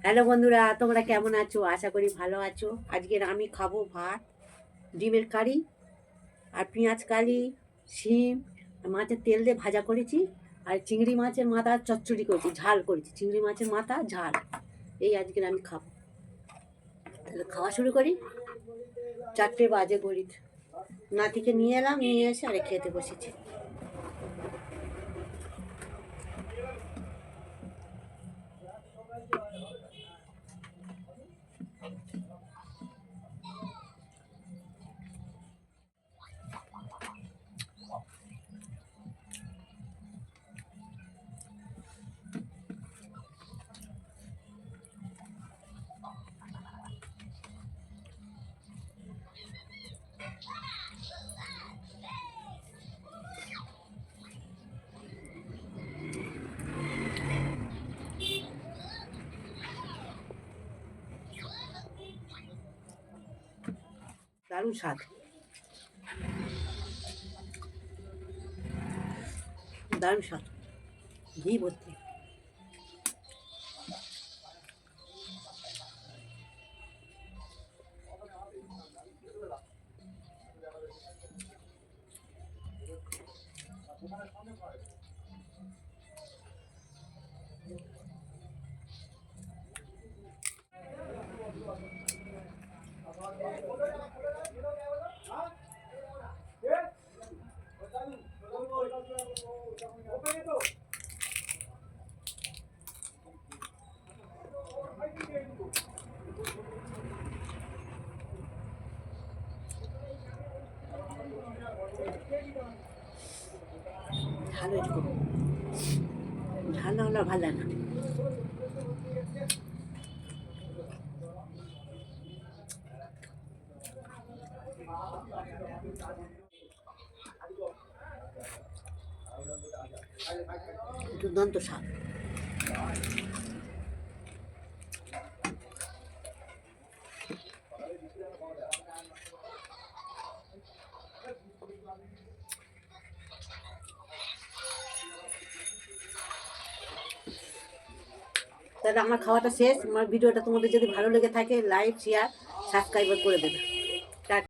Hello বন্ধুরা, তোমরা কেমন আছো? আশা করি ভালো আছো। আজকের আমি খাবো ভাত, ডিমের কারি আর পেঁয়াজ কারি, শিম, মাছের তেল দিয়ে ভাজা করেছি আর চিংড়ি মাছের মাথা চচ্চড়ি করেছি, ঝাল করেছি। চিংড়ি মাছের মাথা ঝাল, এই আজকের আমি খাবো। তাহলে খাওয়া শুরু করি। 4টে বাজে ঘড়িতে। নাতিকে নিয়ে এলাম, নিয়ে এসে আরে খেতে বসেছি। দারুণ স্বাদ, দারুণ স্বাদ, ঘি ভর্তি। ঝাল হয়েছে খুব, ঝাল না হলে ভালো লাগে না। দুর্দান্ত স্বাদ। তাহলে আমার খাওয়াটা শেষ। আমার ভিডিওটা তোমাদের যদি ভালো লেগে থাকে, লাইক, শেয়ার, সাবস্ক্রাইব করে দেবে।